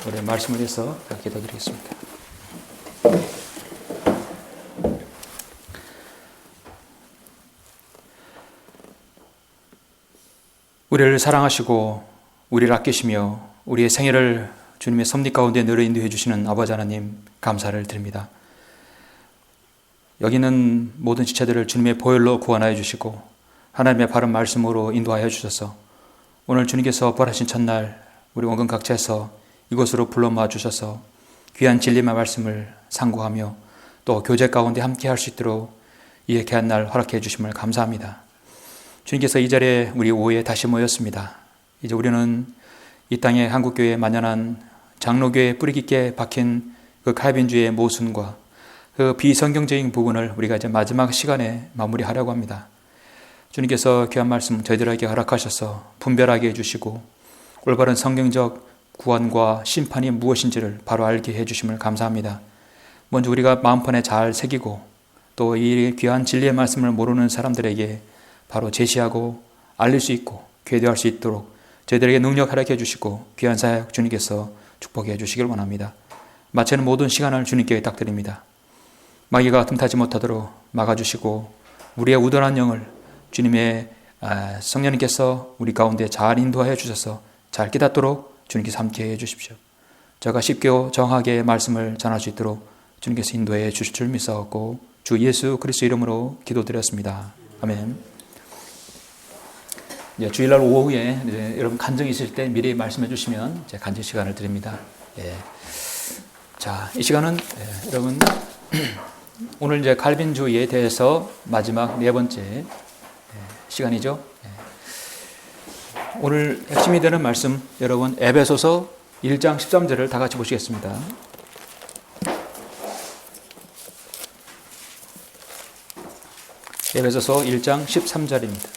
우리 말씀을 위해서 기도드리겠습니다. 우리를 사랑하시고 우리를 아끼시며 우리의 생애를 주님의 섭리 가운데 늘 인도해 주시는 아버지 하나님 감사를 드립니다. 여기 있는 모든 지체들을 주님의 보혈로 구원하여 주시고 하나님의 바른 말씀으로 인도하여 주셔서 오늘 주님께서 부활하신 첫날 우리 원근 각지에서 이곳으로 불러 모아 주셔서 귀한 진리의 말씀을 상고하며 또 교제 가운데 함께 할 수 있도록 이 귀한 날 허락해 주심을 감사합니다. 주님께서 이 자리에 우리 오후에 다시 모였습니다. 이제 우리는 이 땅의 한국교회에 만연한 장로교회에 뿌리 깊게 박힌 그 칼빈주의의 모순과 그 비성경적인 부분을 우리가 이제 마지막 시간에 마무리하려고 합니다. 주님께서 귀한 말씀 저희들에게 허락하셔서 분별하게 해주시고 올바른 성경적 구원과 심판이 무엇인지를 바로 알게 해주심을 감사합니다. 먼저 우리가 마음판에 잘 새기고 또 이 귀한 진리의 말씀을 모르는 사람들에게 바로 제시하고 알릴 수 있고 궤도할 수 있도록 저희들에게 능력 허락해 주시고 귀한 사역 주님께서 축복해 주시길 원합니다. 마치는 모든 시간을 주님께 의탁드립니다. 마귀가 틈타지 못하도록 막아주시고 우리의 우둔한 영을 주님의 성령님께서 우리 가운데 잘 인도하여 주셔서 잘 깨닫도록 주님께서 함께해 주십시오. 제가 쉽게 정확하게 말씀을 전할 수 있도록 주님께서 인도해 주실 줄 믿사옵고 주 예수 그리스도 이름으로 기도드렸습니다. 아멘. 주일날 오후에 여러분 간증이 있을 때 미리 말씀해 주시면 제가 간증 시간을 드립니다. 자, 이 시간은 여러분 오늘 이제 칼빈주의에 대해서 마지막 네 번째 시간이죠. 오늘 핵심이 되는 말씀 여러분 에베소서 1장 13절을 다 같이 보시겠습니다. 에베소서 1장 13절입니다.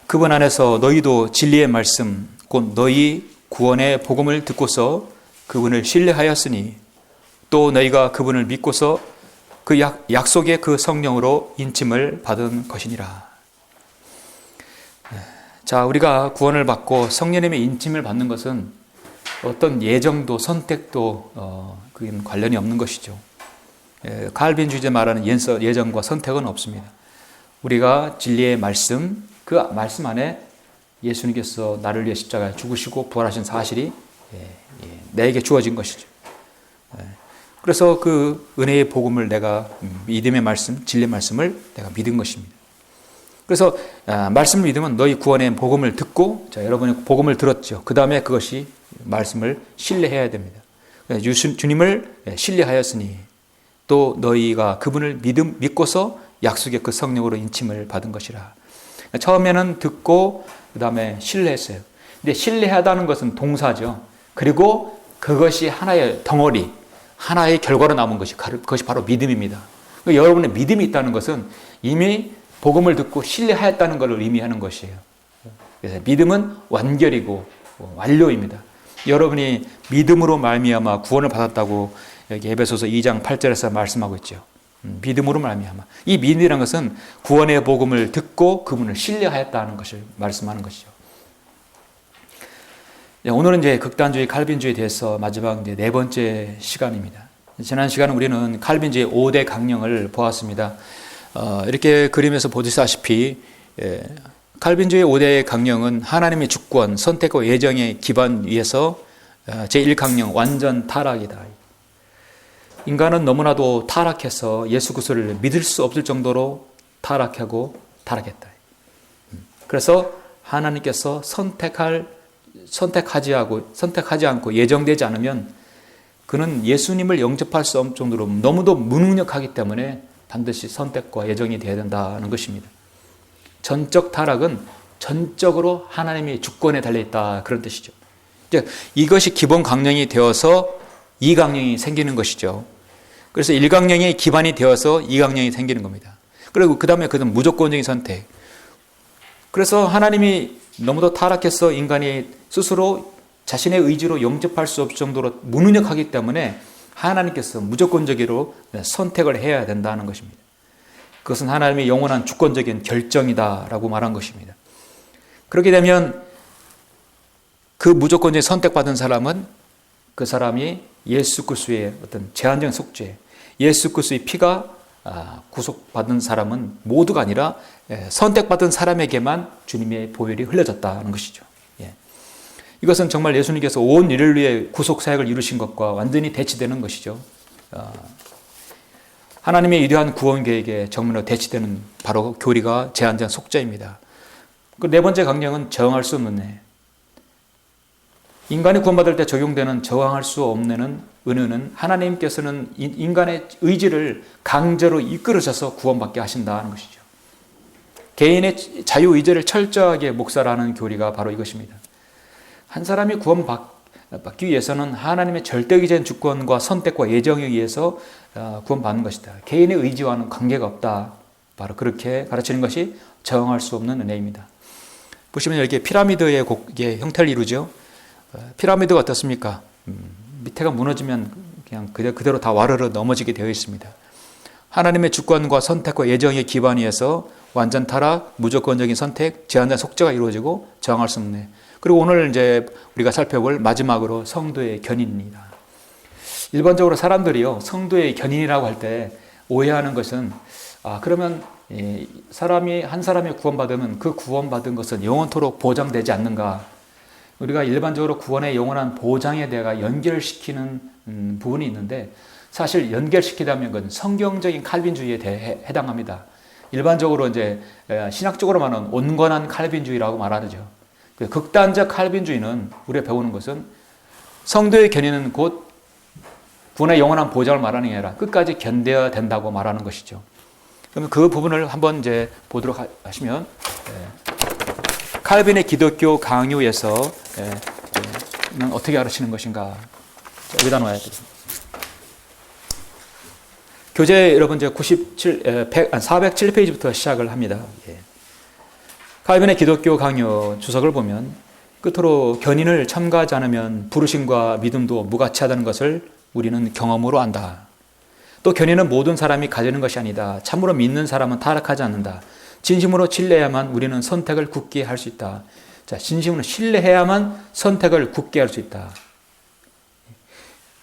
그분 안에서 너희도 진리의 말씀 곧 너희 구원의 복음을 듣고서 그분을 신뢰하였으니 또 너희가 그분을 믿고서 그 약속의 그 성령으로 인침을 받은 것이니라. 자, 우리가 구원을 받고 성령님의 인침을 받는 것은 어떤 예정도 선택도 그게 관련이 없는 것이죠. 칼빈주의자 말하는 예정과 선택은 없습니다. 우리가 진리의 말씀, 그 말씀 안에 예수님께서 나를 위해 십자가에 죽으시고 부활하신 사실이 내게 주어진 것이죠. 그래서 그 은혜의 복음을 내가 믿음의 말씀, 진리의 말씀을 내가 믿은 것입니다. 그래서 말씀을 믿으면 너희 구원의 복음을 듣고 자, 여러분이 복음을 들었죠. 그 다음에 그것이 말씀을 신뢰해야 됩니다. 주님을 신뢰하였으니 또 너희가 그분을 믿고서 약속의 그 성령으로 인침을 받은 것이라. 처음에는 듣고 그 다음에 신뢰했어요. 근데 신뢰하다는 것은 동사죠. 그리고 그것이 하나의 덩어리, 하나의 결과로 남은 그것이 바로 믿음입니다. 여러분의 믿음이 있다는 것은 이미 복음을 듣고 신뢰하였다는 것을 의미하는 것이에요. 그래서 믿음은 완결이고 완료입니다. 여러분이 믿음으로 말미암아 구원을 받았다고 여기 에베소서 2장 8절에서 말씀하고 있죠. 믿음으로 말미암아. 이 믿음이라는 것은 구원의 복음을 듣고 그분을 신뢰하였다는 것을 말씀하는 것이죠. 오늘은 이제 극단주의, 칼빈주의에 대해서 마지막 네 번째 시간입니다. 지난 시간은 우리는 칼빈주의 5대 강령을 보았습니다. 이렇게 그림에서 보시다시피 칼빈주의 5대 강령은 하나님의 주권, 선택과 예정의 기반 위에서 제1강령 완전 타락이다. 인간은 너무나도 타락해서 예수 그리스도를 믿을 수 없을 정도로 타락했다. 그래서 하나님께서 선택하지 않고 예정되지 않으면 그는 예수님을 영접할 수 없을 정도로 너무도 무능력하기 때문에 반드시 선택과 예정이 되어야 된다는 것입니다. 전적 타락은 전적으로 하나님의 주권에 달려있다 그런 뜻이죠. 이것이 기본 강령이 되어서 2강령이 생기는 것이죠. 그래서 1강령이 기반이 되어서 2강령이 생기는 겁니다. 그리고 그 다음에 그는 무조건적인 선택. 그래서 하나님이 너무도 타락해서 인간이 스스로 자신의 의지로 영접할 수 없을 정도로 무능력하기 때문에 하나님께서 무조건적으로 선택을 해야 된다는 것입니다. 그것은 하나님의 영원한 주권적인 결정이다라고 말한 것입니다. 그렇게 되면 그 무조건적인 선택받은 사람은 그 사람이 예수 그리스도의 어떤 제한적인 속죄, 예수 그리스도의 피가 구속받은 사람은 모두가 아니라 선택받은 사람에게만 주님의 보혈이 흘려졌다는 것이죠. 이것은 정말 예수님께서 온 인류를 위해 구속 사역을 이루신 것과 완전히 대치되는 것이죠. 하나님의 위대한 구원 계획에 정면으로 대치되는 바로 교리가 제한적인 속죄입니다. 그 네 번째 강령은 저항할 수 없는 은혜. 인간이 구원받을 때 적용되는 저항할 수 없는 은혜는 하나님께서는 인간의 의지를 강제로 이끌으셔서 구원받게 하신다는 것이죠. 개인의 자유의지를 철저하게 목살하는 교리가 바로 이것입니다. 한 사람이 구원받기 위해서는 하나님의 절대적인 주권과 선택과 예정에 의해서 구원받는 것이다. 개인의 의지와는 관계가 없다. 바로 그렇게 가르치는 것이 저항할 수 없는 은혜입니다. 보시면 이렇게 피라미드의 형태를 이루죠. 피라미드가 어떻습니까? 밑에가 무너지면 그냥 그대로 다 와르르 넘어지게 되어 있습니다. 하나님의 주권과 선택과 예정에 기반해서 완전 타락, 무조건적인 선택, 제한된 속죄가 이루어지고 저항할 수 없는. 그리고 오늘 이제 우리가 살펴볼 마지막으로 성도의 견인입니다. 일반적으로 사람들이요, 성도의 견인이라고 할 때 오해하는 것은 그러면 한 사람이 구원받으면 그 구원받은 것은 영원토록 보장되지 않는가? 우리가 일반적으로 구원의 영원한 보장에 대해 연결시키는 부분이 있는데 사실 연결시키다면 그건 성경적인 칼빈주의에 대해 해당합니다. 일반적으로 이제 신학적으로 말하는 온건한 칼빈주의라고 말하죠. 극단적 칼빈주의는 우리가 배우는 것은 성도의 견인은 곧 구원의 영원한 보장을 말하는 게 아니라 끝까지 견뎌야 된다고 말하는 것이죠. 그러면 그 부분을 한번 이제 보도록 하시면 칼빈의 기독교 강요에서 어떻게 가르치는 것인가 여기다 놓아야 되겠습니다. 교재 여러분 이제 407페이지부터 시작을 합니다. 칼빈의 기독교 강요 주석을 보면 끝으로 견인을 첨가하지 않으면 부르심과 믿음도 무가치하다는 것을 우리는 경험으로 안다. 또 견인은 모든 사람이 가지는 것이 아니다. 참으로 믿는 사람은 타락하지 않는다. 진심으로 신뢰해야만 우리는 선택을 굳게 할 수 있다. 자, 진심으로 신뢰해야만 선택을 굳게 할 수 있다.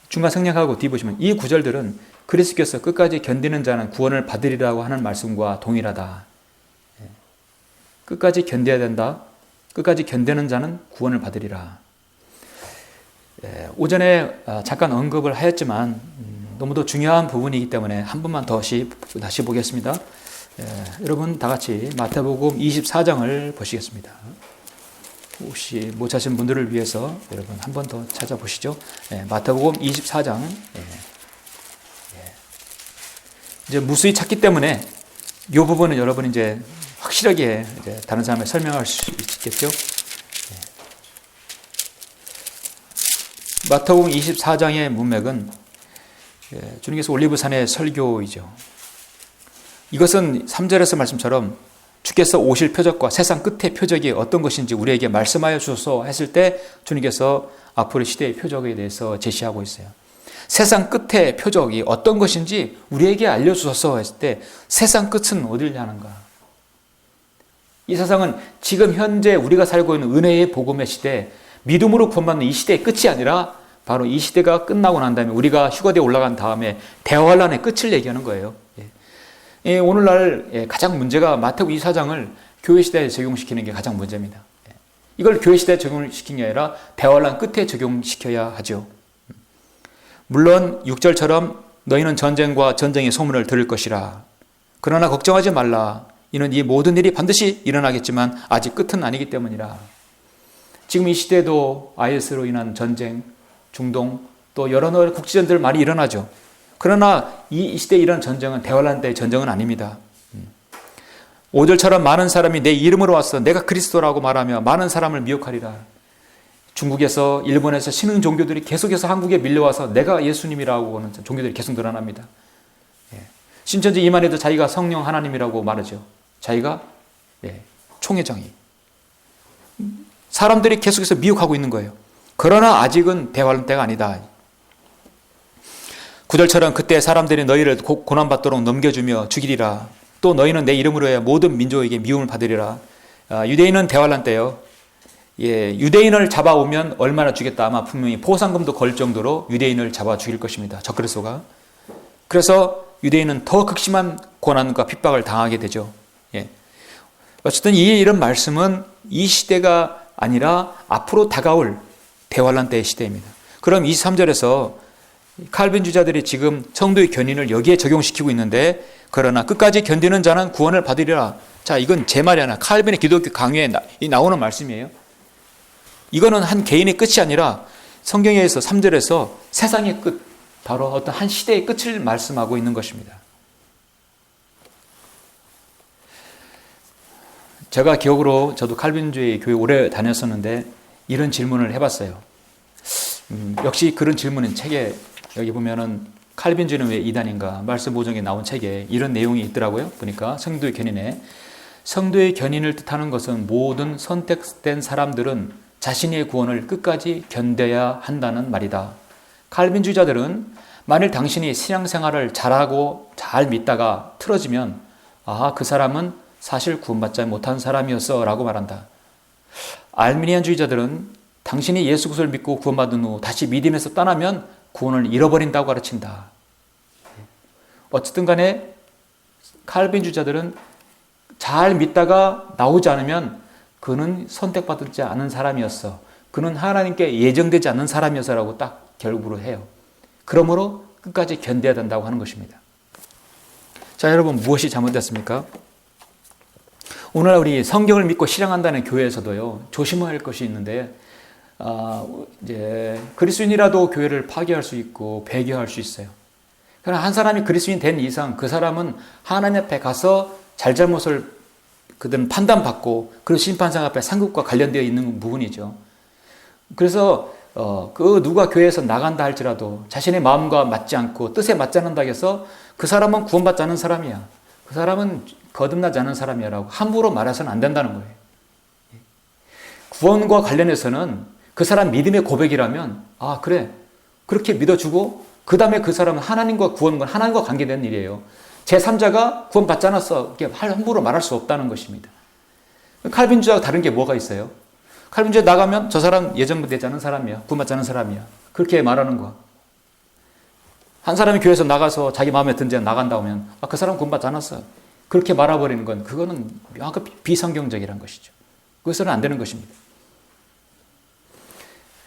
중간 생략하고 뒤 보시면 이 구절들은 그리스도께서 끝까지 견디는 자는 구원을 받으리라고 하는 말씀과 동일하다. 끝까지 견뎌야 된다. 끝까지 견디는 자는 구원을 받으리라. 오전에 잠깐 언급을 하였지만 너무도 중요한 부분이기 때문에 한 번만 다시 보겠습니다. 여러분 다 같이 마태복음 24장을 보시겠습니다. 혹시 못 찾으신 분들을 위해서 여러분 한 번 더 찾아보시죠. 마태복음 24장. 이제 무수히 찾기 때문에 이 부분은 여러분이 이제 확실하게 이제 다른 사람에 설명할 수 있겠죠. 마태복음 24장의 문맥은 주님께서 올리브산의 설교이죠. 이것은 3절에서 말씀처럼 주께서 오실 표적과 세상 끝의 표적이 어떤 것인지 우리에게 말씀하여 주소서 했을 때 주님께서 앞으로 시대의 표적에 대해서 제시하고 있어요. 세상 끝의 표적이 어떤 것인지 우리에게 알려주소서 했을 때 세상 끝은 어디를 향하는가? 이 세상은 지금 현재 우리가 살고 있는 은혜의 복음의 시대, 믿음으로 구원받는 이 시대의 끝이 아니라 바로 이 시대가 끝나고 난 다음에 우리가 휴거대에 올라간 다음에 대환란의 끝을 얘기하는 거예요. 오늘날 가장 문제가 마태복음 24장을 교회 시대에 적용시키는 게 가장 문제입니다. 이걸 교회 시대에 적용시킨 게 아니라 대환란 끝에 적용시켜야 하죠. 물론 6절처럼 너희는 전쟁과 전쟁의 소문을 들을 것이라. 그러나 걱정하지 말라. 이는 이 모든 일이 반드시 일어나겠지만 아직 끝은 아니기 때문이라. 지금 이 시대도 IS로 인한 전쟁, 중동, 또 여러 국지전들 많이 일어나죠. 그러나 이 시대에 이런 전쟁은 대환란 때의 전쟁은 아닙니다. 5절처럼 많은 사람이 내 이름으로 와서 내가 그리스도라고 말하며 많은 사람을 미혹하리라. 중국에서 일본에서 신흥 종교들이 계속해서 한국에 밀려와서 내가 예수님이라고 하는 종교들이 계속 늘어납니다. 신천지 이만희도 자기가 성령 하나님이라고 말하죠. 자기가 총회장이. 사람들이 계속해서 미혹하고 있는 거예요. 그러나 아직은 대환란 때가 아니다. 9절처럼 그때 사람들이 너희를 고난받도록 넘겨주며 죽이리라. 또 너희는 내 이름으로 해 모든 민족에게 미움을 받으리라. 유대인은 대환란 때요. 유대인을 잡아오면 얼마나 주겠다. 아마 분명히 포상금도 걸 정도로 유대인을 잡아 죽일 것입니다. 적그리스도가. 그래서 유대인은 더 극심한 고난과 핍박을 당하게 되죠. 어쨌든 이런 말씀은 이 시대가 아니라 앞으로 다가올 대환란 때의 시대입니다. 그럼 23절에서 칼빈주자들이 지금 성도의 견인을 여기에 적용시키고 있는데, 그러나 끝까지 견디는 자는 구원을 받으리라. 자, 이건 제 말이 아니라 칼빈의 기독교 강요에 나오는 말씀이에요. 이거는 한 개인의 끝이 아니라 성경에서 3절에서 세상의 끝, 바로 어떤 한 시대의 끝을 말씀하고 있는 것입니다. 제가 기억으로 저도 칼빈주의 교회 오래 다녔었는데 이런 질문을 해봤어요. 역시 그런 질문은 책에, 여기 보면은 칼빈주의는 왜 이단인가 말씀 보정에 나온 책에 이런 내용이 있더라고요. 보니까 성도의 견인에, 성도의 견인을 뜻하는 것은 모든 선택된 사람들은 자신의 구원을 끝까지 견뎌야 한다는 말이다. 칼빈주의자들은 만일 당신이 신앙생활을 잘하고 잘 믿다가 틀어지면 그 사람은 사실 구원받지 못한 사람이었어 라고 말한다. 알미니안주의자들은 당신이 예수 그리스도를 믿고 구원받은 후 다시 믿음에서 떠나면 구원을 잃어버린다고 가르친다. 어쨌든 간에 칼빈주의자들은 잘 믿다가 나오지 않으면 그는 선택받지 않은 사람이었어. 그는 하나님께 예정되지 않는 사람이었어라고 딱 결국으로 해요. 그러므로 끝까지 견뎌야 된다고 하는 것입니다. 자, 여러분, 무엇이 잘못됐습니까? 오늘 우리 성경을 믿고 실행한다는 교회에서도요, 조심해야 할 것이 있는데, 이제 그리스도인이라도 교회를 파괴할 수 있고 배교할 수 있어요. 그러나 한 사람이 그리스도인 된 이상 그 사람은 하나님 앞에 가서 잘잘못을 그들은 판단받고 그리고 심판상 앞에 상급과 관련되어 있는 부분이죠. 그래서 그 누가 교회에서 나간다 할지라도 자신의 마음과 맞지 않고 뜻에 맞지 않는다 해서 그 사람은 구원받지 않은 사람이야, 그 사람은 거듭나지 않은 사람이야 라고 함부로 말해서는 안 된다는 거예요. 구원과 관련해서는 그 사람 믿음의 고백이라면 그래, 그렇게 믿어주고 그 다음에 그 사람은 하나님과 구원은 하나님과 관계된 일이에요. 제3자가 구원받지 않았어 이렇게 함부로 말할 수 없다는 것입니다. 칼빈주의와 다른 게 뭐가 있어요? 칼빈주의 나가면 저 사람 예정되지 되지 않은 사람이야, 구원받지 않은 사람이야, 그렇게 말하는 거야. 한 사람이 교회에서 나가서 자기 마음에 든지 나간다 하면 그 사람 구원받지 않았어 그렇게 말아버리는 건, 그거는 명확히 비성경적이라는 것이죠. 그것은 안 되는 것입니다.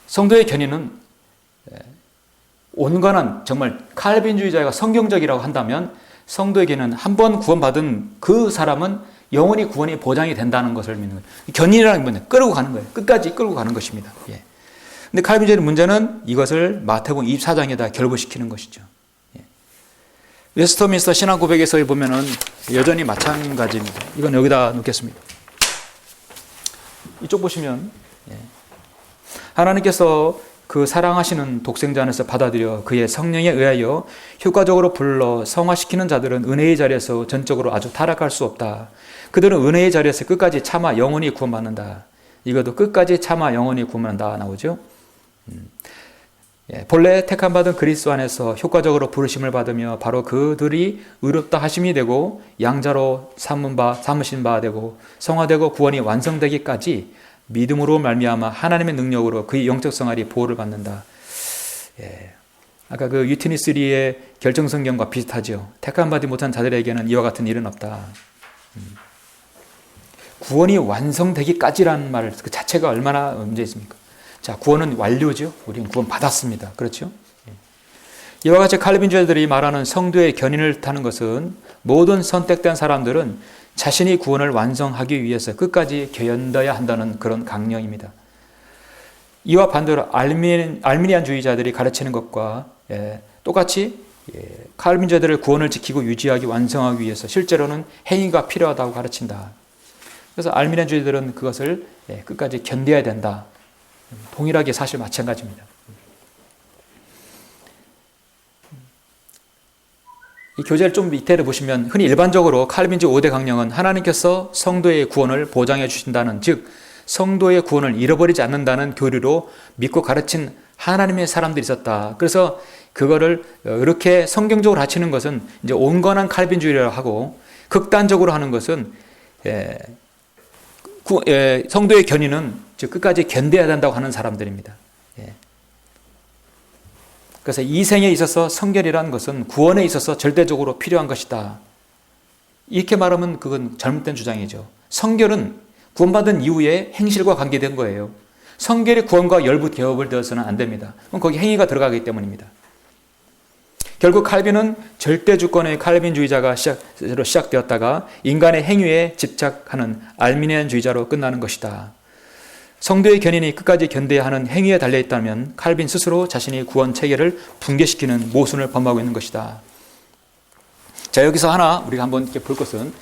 성도의 견인은 온건한, 정말 칼빈주의자가 성경적이라고 한다면 성도에게는 한 번 구원받은 그 사람은 영원히 구원이 보장이 된다는 것을 믿는 거예요. 견인이라는 건 끌고 가는 거예요. 끝까지 끌고 가는 것입니다. 근데 칼빈주의의 문제는 이것을 마태복음 24장에다 결부시키는 것이죠. 웨스터민스터 신앙 고백에서 보면은 여전히 마찬가지입니다. 이건 여기다 놓겠습니다. 이쪽 보시면 하나님께서 그 사랑하시는 독생자 안에서 받아들여 그의 성령에 의하여 효과적으로 불러 성화시키는 자들은 은혜의 자리에서 전적으로 아주 타락할 수 없다. 그들은 은혜의 자리에서 끝까지 참아 영원히 구원받는다. 이것도 끝까지 참아 영원히 구원받는다 나오죠. 본래 택함받은 그리스도 안에서 효과적으로 부르심을 받으며 바로 그들이 의롭다 하심이 되고 양자로 삼으신 바 되고 성화되고 구원이 완성되기까지 믿음으로 말미암아 하나님의 능력으로 그의 영적 생활이 보호를 받는다. 아까 그 유티니스리의 결정성경과 비슷하죠. 택함받지 못한 자들에게는 이와 같은 일은 없다. 구원이 완성되기까지라는 말 그 자체가 얼마나 문제 있습니까? 자, 구원은 완료죠. 우리는 구원 받았습니다. 그렇죠? 이와 같이 칼빈주의자들이 말하는 성도의 견인을 타는 것은 모든 선택된 사람들은 자신이 구원을 완성하기 위해서 끝까지 견뎌야 한다는 그런 강령입니다. 이와 반대로 알미니안주의자들이 가르치는 것과 똑같이 칼빈주의자들의 구원을 지키고 유지하기 완성하기 위해서 실제로는 행위가 필요하다고 가르친다. 그래서 알미니안주의자들은 그것을 끝까지 견뎌야 된다. 동일하게 사실 마찬가지입니다. 이 교재를 좀 밑에를 보시면 흔히 일반적으로 칼빈주의 5대 강령은 하나님께서 성도의 구원을 보장해 주신다는, 즉 성도의 구원을 잃어버리지 않는다는 교리로 믿고 가르친 하나님의 사람들이 있었다. 그래서 그거를 이렇게 성경적으로 가르치는 것은 이제 온건한 칼빈주의라고 하고, 극단적으로 하는 것은 성도의 견인은 즉 끝까지 견뎌야 된다고 하는 사람들입니다. 예. 그래서 이 생에 있어서 성결이라는 것은 구원에 있어서 절대적으로 필요한 것이다. 이렇게 말하면 그건 잘못된 주장이죠. 성결은 구원받은 이후에 행실과 관계된 거예요. 성결이 구원과 열부 개업을 되어서는 안 됩니다. 그럼 거기 행위가 들어가기 때문입니다. 결국 칼빈은 절대 주권의 칼빈주의자가 시작되었다가 인간의 행위에 집착하는 알미니안주의자로 끝나는 것이다. 성도의 견인이 끝까지 견뎌야 하는 행위에 달려있다면 칼빈 스스로 자신의 구원 체계를 붕괴시키는 모순을 범하고 있는 것이다. 자, 여기서 하나 우리가 한번 이렇게 볼 것은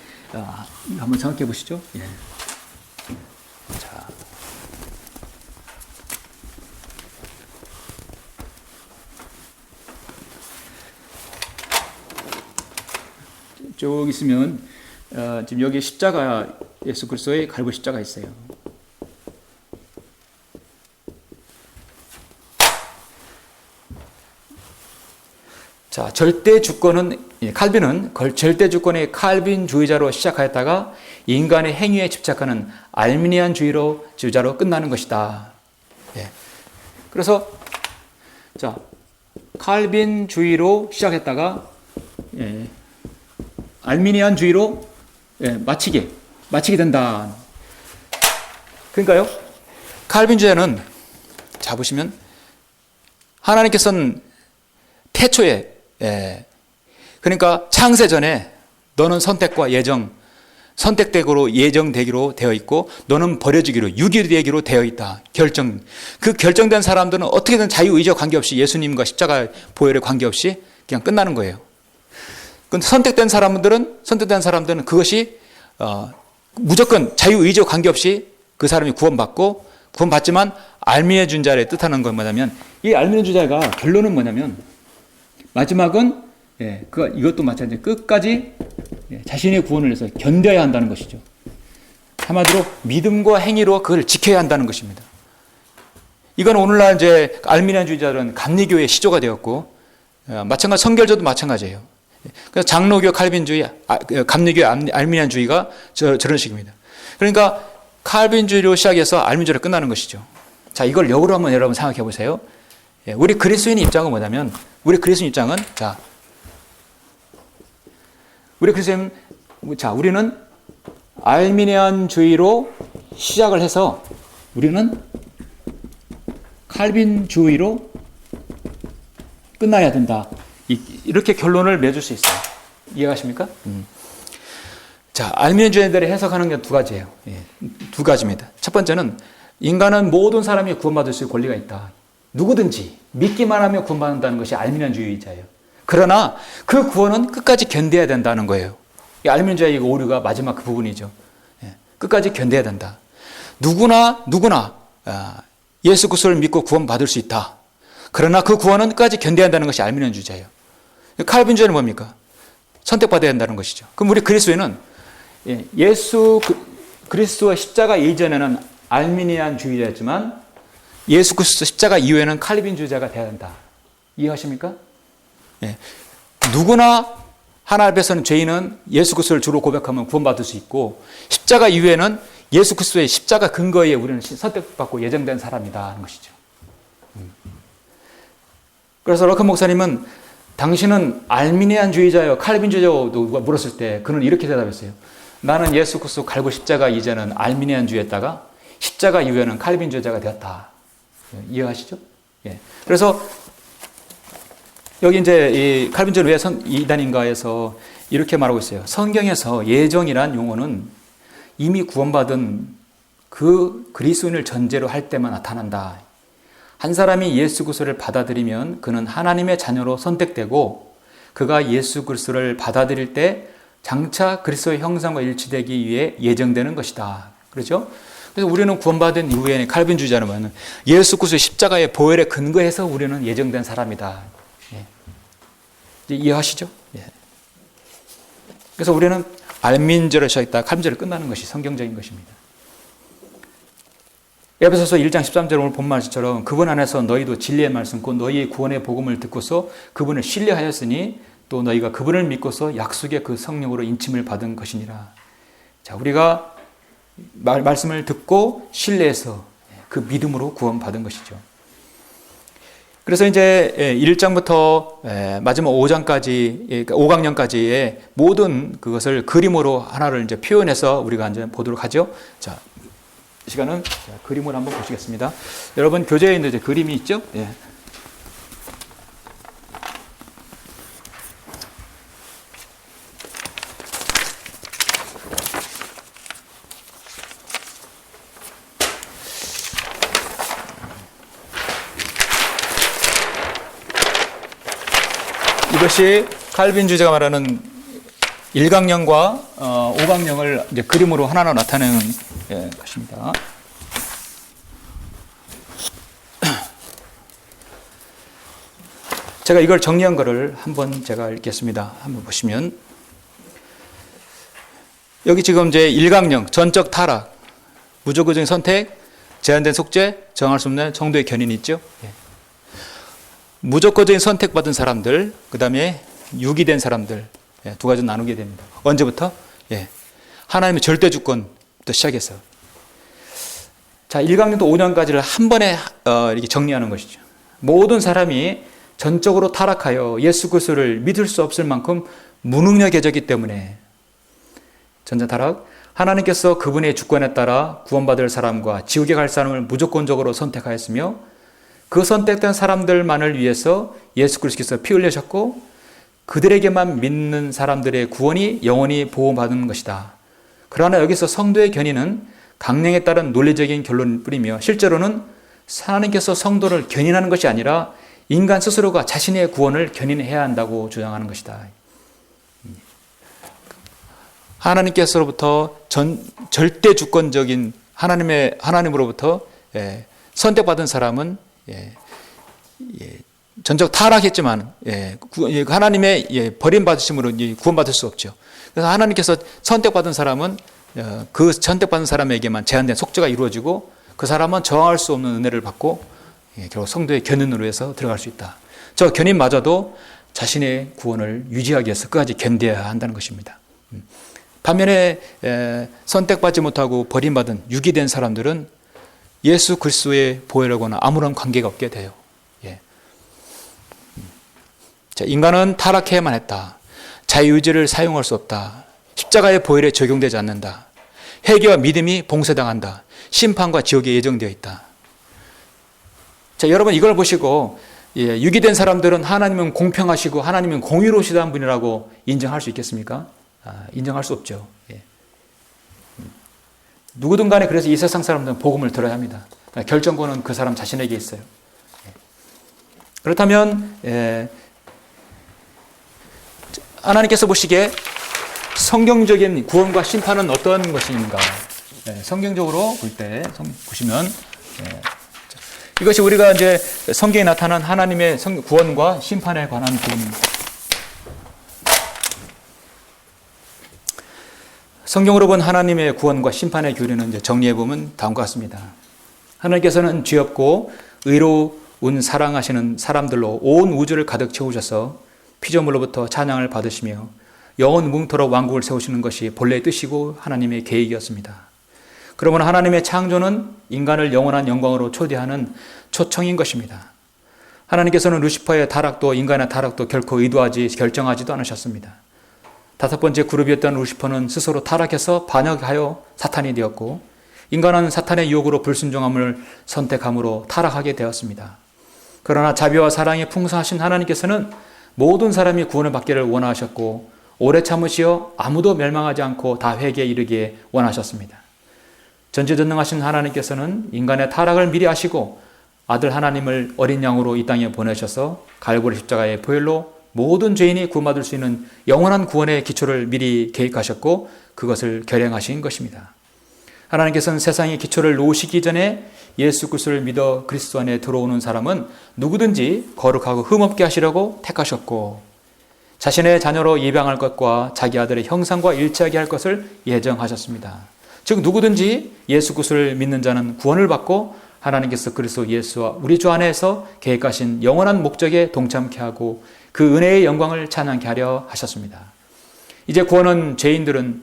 한번 생각해 보시죠. 예. 자, 쭉 있으면 지금 여기 십자가, 예수 그리스도의 갈고 십자가 있어요. 자, 절대 주권은 칼빈은 절대 주권의 칼빈주의자로 시작하였다가 인간의 행위에 집착하는 알미니안주의자로 끝나는 것이다. 예. 그래서 자, 칼빈주의로 시작했다가 알미니안주의로 마치게 된다. 그러니까요, 칼빈주의는 자 보시면 하나님께서는 태초에 그러니까 창세 전에 너는 선택과 선택되기로 예정되기로 되어 있고 너는 버려지기로 유기되기로 되어 있다. 그 결정된 사람들은 어떻게든 자유의지와 관계없이 예수님과 십자가 보혈에 관계없이 그냥 끝나는 거예요. 근데 선택된 사람들은 그것이 무조건 자유의지와 관계없이 그 사람이 구원받지만 알미니안주의자를 뜻하는 건 뭐냐면, 이 알미니안주의자가 결론은 뭐냐면 마지막은 이것도 마찬가지로 끝까지 자신의 구원을 위해서 견뎌야 한다는 것이죠. 한마디로 믿음과 행위로 그걸 지켜야 한다는 것입니다. 이건 오늘날 이제 알미니안주의자들은 감리교의 시조가 되었고, 마찬가지 성결조도 마찬가지예요. 그래서 장로교 칼빈주의, 감리교 알미니안주의가 저런 식입니다. 그러니까 칼빈주의로 시작해서 알미니안주의로 끝나는 것이죠. 자, 이걸 역으로 한번 여러분 생각해 보세요. 우리 그리스도인 입장은 뭐냐면, 우리는 알미니안주의로 시작을 해서 우리는 칼빈주의로 끝나야 된다. 이렇게 결론을 맺을 수 있어요. 이해가십니까? 자, 알미니안주의들이 해석하는 게 두 가지예요. 두 가지입니다. 첫 번째는 인간은 모든 사람이 구원받을 수 있는 권리가 있다. 누구든지 믿기만 하면 구원받는다는 것이 알미니안주의자예요. 그러나 그 구원은 끝까지 견뎌야 된다는 거예요. 이 알미니안주의의 오류가 마지막 그 부분이죠. 끝까지 견뎌야 된다. 누구나 예수 그리스도를 믿고 구원받을 수 있다. 그러나 그 구원은 끝까지 견뎌야 한다는 것이 알미니안주의자예요. 칼빈주의는 뭡니까? 선택받아야 한다는 것이죠. 그럼 우리 그리스도인은 예수 그리스도의 십자가 이전에는 알미니안주의자였지만 예수 그리스도 십자가 이후에는 칼빈주의자가 되어야 한다. 이해하십니까? 누구나 하나님 앞에서는 죄인은 예수 그리스도를 주로 고백하면 구원받을 수 있고, 십자가 이후에는 예수 그리스도의 십자가 근거에 우리는 선택받고 예정된 사람이다 하는 것이죠. 그래서 러컨 목사님은 당신은 알미니안주의자요, 칼빈주의자요? 누가 물었을 때 그는 이렇게 대답했어요. 나는 예수 그리스도 갈고 십자가 이전은 알미니안주의였다가 십자가 이후에는 칼빈주의자가 되었다. 이해하시죠? 그래서 여기 이제 이 칼빈주의는 왜 이단인가에서 이렇게 말하고 있어요. 성경에서 예정이란 용어는 이미 구원받은 그 그리스도인을 전제로 할 때만 나타난다. 한 사람이 예수 그리스도를 받아들이면 그는 하나님의 자녀로 선택되고, 그가 예수 그리스도를 받아들일 때 장차 그리스도의 형상과 일치되기 위해 예정되는 것이다. 그렇죠? 그래서 우리는 구원받은 이후에 칼빈주의자는 뭐냐면 예수 그리스도의 십자가의 보혈에 근거해서 우리는 예정된 사람이다. 이해하시죠? 그래서 우리는 알미니안주의로 시작했다 칼빈주의로 끝나는 것이 성경적인 것입니다. 에베소서 1장 13절 오늘 본 말씀처럼 그분 안에서 너희도 진리의 말씀 곧 너희의 구원의 복음을 듣고서 그분을 신뢰하였으니 또 너희가 그분을 믿고서 약속의 그 성령으로 인침을 받은 것이니라. 자, 우리가 말씀을 듣고 신뢰해서 그 믿음으로 구원받은 것이죠. 그래서 이제 1장부터 마지막 5장까지, 5강령까지의 모든 그것을 그림으로 하나를 이제 표현해서 우리가 이제 보도록 하죠. 자, 이 시간은 그림을 한번 보시겠습니다. 여러분 교재에 있는 이제 그림이 있죠? 예. 이것이 칼빈 주제가 말하는 1강령과 5강령을 이제 그림으로 하나하나 나타내는 것입니다. 제가 이걸 정리한 거를 한번 제가 읽겠습니다. 한번 보시면 여기 지금 이제 1강령 전적 타락, 무조건적인 선택, 제한된 속죄, 정할 수 없는 정도의 견인이 있죠. 무조건적인 선택받은 사람들, 그 다음에 유기된 사람들, 두 가지 나누게 됩니다. 언제부터? 하나님의 절대 주권부터 시작해서. 자, 1강년도 5년까지를 한 번에 이렇게 정리하는 것이죠. 모든 사람이 전적으로 타락하여 예수 그리스도를 믿을 수 없을 만큼 무능력해졌기 때문에 전자 타락, 하나님께서 그분의 주권에 따라 구원받을 사람과 지옥에 갈 사람을 무조건적으로 선택하였으며 그 선택된 사람들만을 위해서 예수 그리스도께서 피 흘리셨고 그들에게만 믿는 사람들의 구원이 영원히 보호받는 것이다. 그러나 여기서 성도의 견인은 강령에 따른 논리적인 결론일 뿐이며 실제로는 하나님께서 성도를 견인하는 것이 아니라 인간 스스로가 자신의 구원을 견인해야 한다고 주장하는 것이다. 하나님께서로부터 절대 주권적인 하나님으로부터 선택받은 사람은 전적 타락했지만 하나님의 버림받으심으로 구원받을 수 없죠. 그래서 하나님께서 선택받은 사람은 그 선택받은 사람에게만 제한된 속죄가 이루어지고 그 사람은 저항할 수 없는 은혜를 받고 결국 성도의 견인으로 해서 들어갈 수 있다. 저 견인마저도 자신의 구원을 유지하기 위해서 끝까지 견뎌야 한다는 것입니다. 반면에 선택받지 못하고 버림받은 유기된 사람들은 예수 그리스도의 보혈하고는 아무런 관계가 없게 돼요. 자, 인간은 타락해야만 했다. 자유의지를 사용할 수 없다. 십자가의 보혈에 적용되지 않는다. 회개와 믿음이 봉쇄당한다. 심판과 지옥에 예정되어 있다. 자, 여러분 이걸 보시고 유기된 사람들은 하나님은 공평하시고 하나님은 공의로우시다는 분이라고 인정할 수 있겠습니까? 인정할 수 없죠. 누구든 간에 그래서 이 세상 사람들은 복음을 들어야 합니다. 결정권은 그 사람 자신에게 있어요. 그렇다면 하나님께서 보시기에 성경적인 구원과 심판은 어떤 것인가? 성경적으로 볼 때 보시면 이것이 우리가 이제 성경에 나타난 하나님의 구원과 심판에 관한 부분입니다. 성경으로 본 하나님의 구원과 심판의 교리는 이제 정리해 보면 다음과 같습니다. 하나님께서는 죄 없고 의로운 사랑하시는 사람들로 온 우주를 가득 채우셔서 피조물로부터 찬양을 받으시며 영원 뭉토록 왕국을 세우시는 것이 본래의 뜻이고 하나님의 계획이었습니다. 그러므로 하나님의 창조는 인간을 영원한 영광으로 초대하는 초청인 것입니다. 하나님께서는 루시퍼의 타락도 인간의 타락도 결코 의도하지 결정하지도 않으셨습니다. 다섯 번째 그룹이었던 루시퍼는 스스로 타락해서 반역하여 사탄이 되었고 인간은 사탄의 유혹으로 불순종함을 선택함으로 타락하게 되었습니다. 그러나 자비와 사랑이 풍성하신 하나님께서는 모든 사람이 구원을 받기를 원하셨고 오래 참으시어 아무도 멸망하지 않고 다 회개에 이르기에 원하셨습니다. 전지전능하신 하나님께서는 인간의 타락을 미리 아시고 아들 하나님을 어린 양으로 이 땅에 보내셔서 갈보리 십자가의 보혈로 모든 죄인이 구원받을 수 있는 영원한 구원의 기초를 미리 계획하셨고 그것을 결행하신 것입니다. 하나님께서는 세상의 기초를 놓으시기 전에 예수 그리스도를 믿어 그리스도 안에 들어오는 사람은 누구든지 거룩하고 흠없게 하시려고 택하셨고 자신의 자녀로 입양할 것과 자기 아들의 형상과 일치하게 할 것을 예정하셨습니다. 즉 누구든지 예수 그리스도를 믿는 자는 구원을 받고 하나님께서 그리스도 예수와 우리 주 안에서 계획하신 영원한 목적에 동참케 하고 그 은혜의 영광을 찬양케 하려 하셨습니다. 이제 구원은 죄인들은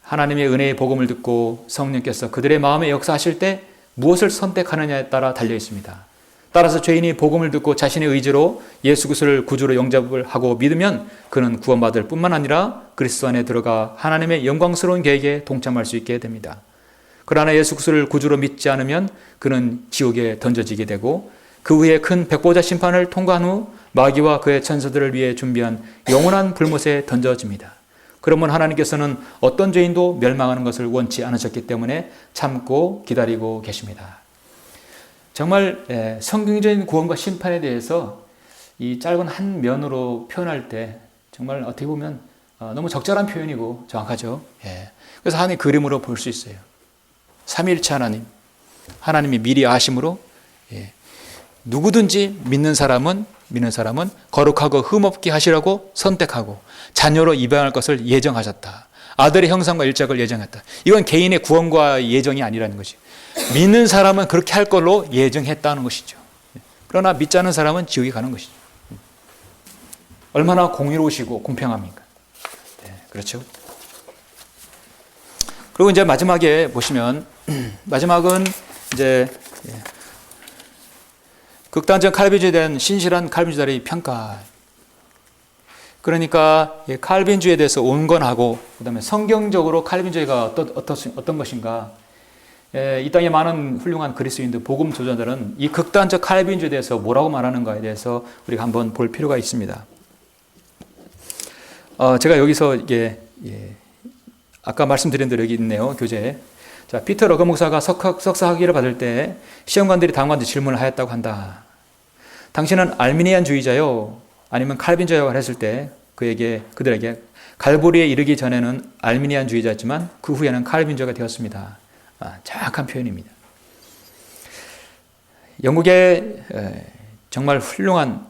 하나님의 은혜의 복음을 듣고 성령께서 그들의 마음에 역사하실 때 무엇을 선택하느냐에 따라 달려 있습니다. 따라서 죄인이 복음을 듣고 자신의 의지로 예수 그리스도를 구주로 영접을 하고 믿으면 그는 구원받을 뿐만 아니라 그리스도 안에 들어가 하나님의 영광스러운 계획에 동참할 수 있게 됩니다. 그러나 예수 그리스도를 구주로 믿지 않으면 그는 지옥에 던져지게 되고 그 후에 큰 백보자 심판을 통과한 후 마귀와 그의 천사들을 위해 준비한 영원한 불못에 던져집니다. 그러면 하나님께서는 어떤 죄인도 멸망하는 것을 원치 않으셨기 때문에 참고 기다리고 계십니다. 정말 성경적인 구원과 심판에 대해서 이 짧은 한 면으로 표현할 때 정말 어떻게 보면 너무 적절한 표현이고 정확하죠. 그래서 하나님 그림으로 볼 수 있어요. 삼위일체 하나님이 미리 아심으로 누구든지 믿는 사람은 거룩하고 흠없게 하시라고 선택하고 자녀로 입양할 것을 예정하셨다. 아들의 형상과 일작을 예정했다. 이건 개인의 구원과 예정이 아니라는 것이. 믿는 사람은 그렇게 할 걸로 예정했다는 것이죠. 그러나 믿지 않는 사람은 지옥에 가는 것이죠. 얼마나 공의로우시고 공평합니까? 그렇죠. 그리고 이제 마지막에 보시면 마지막은 이제 극단적 칼빈주의에 대한 신실한 칼빈주의자의 평가. 그러니까 칼빈주의에 대해서 온건하고 그다음에 성경적으로 칼빈주의가 어떤 것인가. 이 땅에 많은 훌륭한 그리스도인들, 복음 조자들은 이 극단적 칼빈주의에 대해서 뭐라고 말하는가에 대해서 우리가 한번 볼 필요가 있습니다. 제가 여기서 이게 아까 말씀드린 대로 여기 있네요, 교재에. 자, 피터 러거 목사가 석사 학위를 받을 때 시험관들이 당관한테 질문을 하였다고 한다. 당신은 알미니안주의자요? 아니면 칼빈주의자요? 했을 때 그들에게 갈보리에 이르기 전에는 알미니안주의자였지만 그 후에는 칼빈주의가 되었습니다. 정확한 표현입니다. 영국의 정말 훌륭한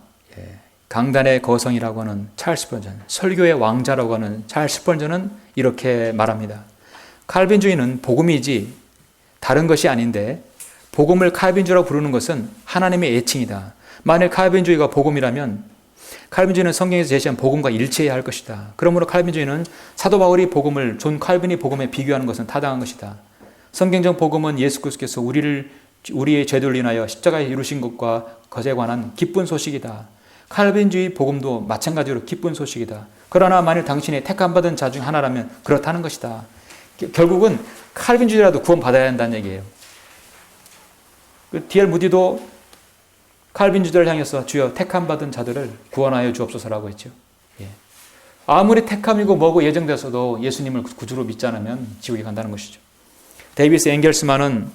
강단의 거성이라고 하는 찰스 스펄전, 설교의 왕자라고 하는 찰스 스펄전은 이렇게 말합니다. 칼빈주의는 복음이지 다른 것이 아닌데 복음을 칼빈주의라고 부르는 것은 하나님의 애칭이다. 만일 칼빈주의가 복음이라면 칼빈주의는 성경에서 제시한 복음과 일치해야 할 것이다. 그러므로 칼빈주의는 사도 바울이 복음을 존 칼빈이 복음에 비교하는 것은 타당한 것이다. 성경적 복음은 예수 그리스도께서 우리의 죄들을 인하여 십자가에 이루신 것과 것에 관한 기쁜 소식이다. 칼빈주의 복음도 마찬가지로 기쁜 소식이다. 그러나 만일 당신이 택함받은 자 중 하나라면 그렇다는 것이다. 결국은 칼빈주의라도 구원받아야 한다는 얘기예요. D.L. 무디도 칼빈주의를 향해서 주여 택함받은 자들을 구원하여 주옵소서라고 했죠. 아무리 택함이고 뭐고 예정되어서도 예수님을 구주로 믿지 않으면 지옥에 간다는 것이죠. 데이비스 앵겔스만은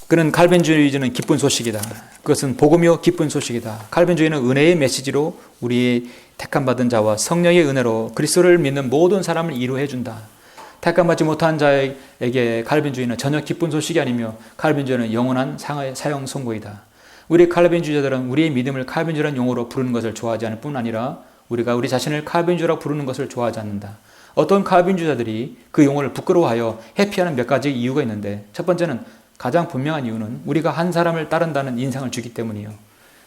그는 칼빈주의는 기쁜 소식이다. 그것은 복음이요 기쁜 소식이다. 칼빈주의는 은혜의 메시지로 우리의 택함받은 자와 성령의 은혜로 그리스도를 믿는 모든 사람을 이루해 준다. 택함받지 못한 자에게 칼빈주의는 전혀 기쁜 소식이 아니며 칼빈주의는 영원한 사형 선고이다. 우리 칼빈주의자들은 우리의 믿음을 칼빈주의라는 용어로 부르는 것을 좋아하지 않을 뿐 아니라 우리가 우리 자신을 칼빈주의라고 부르는 것을 좋아하지 않는다. 어떤 칼빈주의자들이 그 용어를 부끄러워하여 회피하는 몇 가지 이유가 있는데 첫 번째는 가장 분명한 이유는 우리가 한 사람을 따른다는 인상을 주기 때문이에요.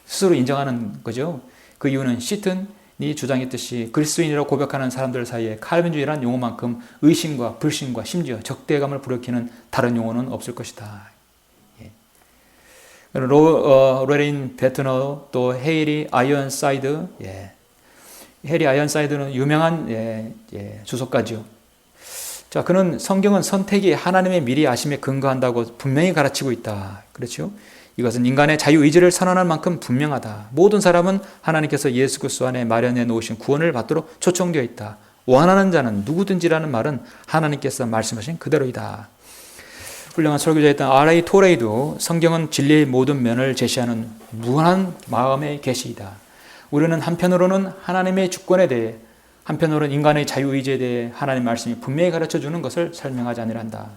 스스로 인정하는 거죠. 그 이유는 시튼이 주장했듯이 그리스도인이라고 고백하는 사람들 사이에 칼빈주의라는 용어만큼 의심과 불신과 심지어 적대감을 불러일으키는 다른 용어는 없을 것이다. 로레인 베트너 또 헤일이 아이언사이드 해리 아이언사이드는 유명한 주석가죠. 자, 그는 성경은 선택이 하나님의 미리 아심에 근거한다고 분명히 가르치고 있다. 그렇죠? 이것은 인간의 자유의지를 선언할 만큼 분명하다. 모든 사람은 하나님께서 예수 그리스도 안에 마련해 놓으신 구원을 받도록 초청되어 있다. 원하는 자는 누구든지라는 말은 하나님께서 말씀하신 그대로이다. 훌륭한 설교자였던 R.A. 토레이도 성경은 진리의 모든 면을 제시하는 무한한 마음의 계시이다. 우리는 한편으로는 하나님의 주권에 대해 한편으로는 인간의 자유의지에 대해 하나님의 말씀이 분명히 가르쳐주는 것을 설명하지 아니한다.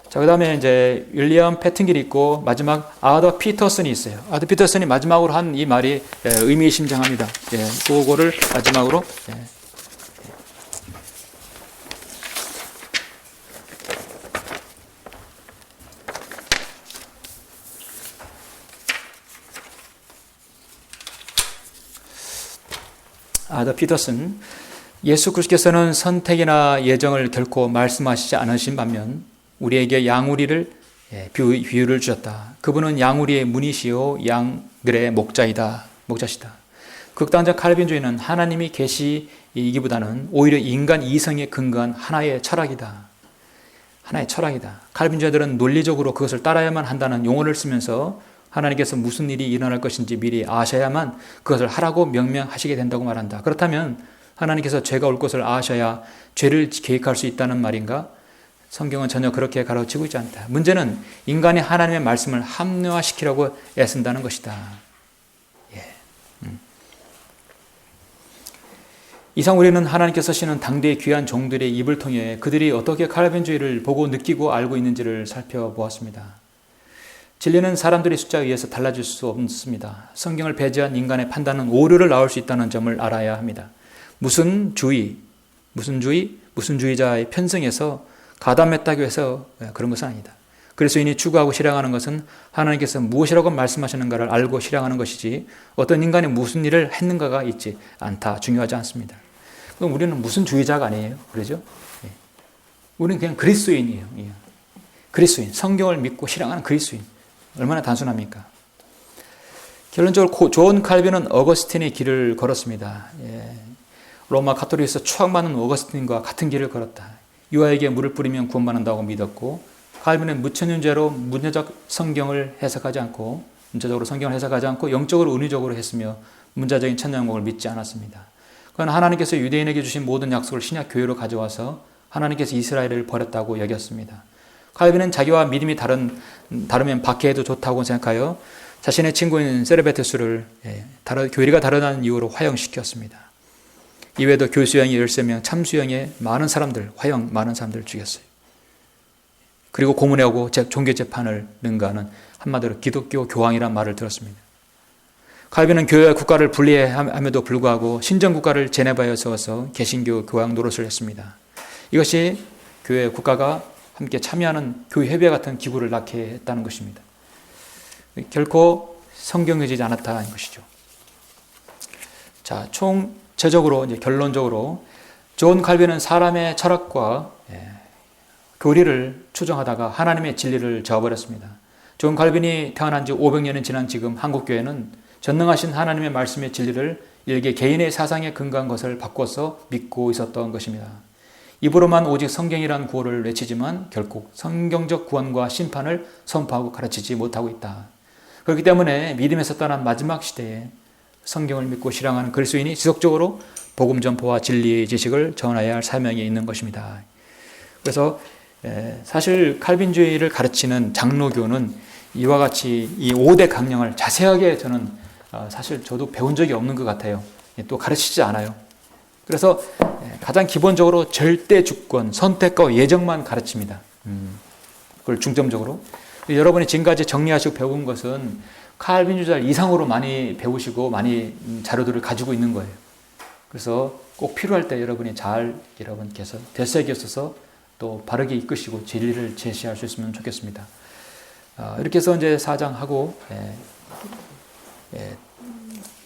자, 그 다음에 이제 윌리엄 패튼길이 있고 마지막 아더 피터슨이 있어요. 아더 피터슨이 마지막으로 한 이 말이 의미심장합니다. 그거를 마지막으로 아더 피터슨, 예수 그리스도께서는 선택이나 예정을 결코 말씀하시지 않으신 반면 우리에게 양우리를 비유를 주셨다. 그분은 양우리의 문이시요 양들의 목자시다. 극단적 칼빈주의는 하나님이 계시이기보다는 오히려 인간 이성에 근거한 하나의 철학이다. 칼빈주의들은 논리적으로 그것을 따라야만 한다는 용어를 쓰면서 하나님께서 무슨 일이 일어날 것인지 미리 아셔야만 그것을 하라고 명령하시게 된다고 말한다. 그렇다면 하나님께서 죄가 올 것을 아셔야 죄를 계획할 수 있다는 말인가? 성경은 전혀 그렇게 가르치고 있지 않다. 문제는 인간이 하나님의 말씀을 합리화시키려고 애쓴다는 것이다. 이상 우리는 하나님께서 쓰시는 당대의 귀한 종들의 입을 통해 그들이 어떻게 칼빈주의를 보고 느끼고 알고 있는지를 살펴보았습니다. 진리는 사람들의 숫자에 의해서 달라질 수 없습니다. 성경을 배제한 인간의 판단은 오류를 낳을 수 있다는 점을 알아야 합니다. 무슨 주의자의 편성에서 가담했다고 해서 그런 것은 아니다. 그리스도인이 추구하고 실행하는 것은 하나님께서 무엇이라고 말씀하시는가를 알고 실행하는 것이지 어떤 인간이 무슨 일을 했는가가 있지 않다. 중요하지 않습니다. 그럼 우리는 무슨 주의자가 아니에요. 그러죠? 우리는 그냥 그리스도인이에요. 그리스도인. 성경을 믿고 실행하는 그리스도인. 얼마나 단순합니까? 결론적으로 존 칼빈은 어거스틴의 길을 걸었습니다. 로마 가톨릭에서 추앙받는 어거스틴과 같은 길을 걸었다. 유아에게 물을 뿌리면 구원받는다고 믿었고, 칼빈은 무천윤제로 문자적 성경을 해석하지 않고 영적으로 은유적으로 했으며 문자적인 천년왕국을 믿지 않았습니다. 그는 하나님께서 유대인에게 주신 모든 약속을 신약 교회로 가져와서 하나님께서 이스라엘을 버렸다고 여겼습니다. 칼빈은 자기와 믿음이 다르면 박해해도 좋다고 생각하여 자신의 친구인 세르베테스를 교리가 다르다는 이유로 화형시켰습니다. 이외에도 교수형이 13명, 참수형에 많은 사람들 죽였어요. 그리고 고문하고 종교재판을 능가하는 한마디로 기독교 교황이란 말을 들었습니다. 칼빈은 교회와 국가를 분리함에도 불구하고 신정국가를 제네바에 세워서 개신교 교황 노릇을 했습니다. 이것이 교회 국가가 함께 참여하는 교회협회 같은 기구를 낳게 했다는 것입니다. 결코 성경해지지 않았다는 것이죠. 자, 결론적으로 존 칼빈은 사람의 철학과 교리를 추정하다가 하나님의 진리를 저버렸습니다. 존 칼빈이 태어난 지 500년이 지난 지금 한국교회는 전능하신 하나님의 말씀의 진리를 일개 개인의 사상에 근거한 것을 바꿔서 믿고 있었던 것입니다. 입으로만 오직 성경이란 구호를 외치지만 결국 성경적 구원과 심판을 선포하고 가르치지 못하고 있다. 그렇기 때문에 믿음에서 떠난 마지막 시대에 성경을 믿고 실행하는 그리스도인이 지속적으로 복음 전포와 진리의 지식을 전해야 할 사명이 있는 것입니다. 그래서 사실 칼빈주의를 가르치는 장로교는 이와 같이 이 5대 강령을 자세하게 저는 사실 저도 배운 적이 없는 것 같아요. 또 가르치지 않아요. 그래서 가장 기본적으로 절대 주권, 선택과 예정만 가르칩니다. 그걸 중점적으로. 여러분이 지금까지 정리하시고 배운 것은 칼빈주의자 이상으로 많이 배우시고 많이 자료들을 가지고 있는 거예요. 그래서 꼭 필요할 때 여러분께서 대세에 있어서 또 바르게 이끄시고 진리를 제시할 수 있으면 좋겠습니다. 이렇게 해서 이제 4장 하고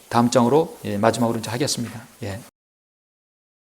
다음 장으로 마지막으로 이제 하겠습니다.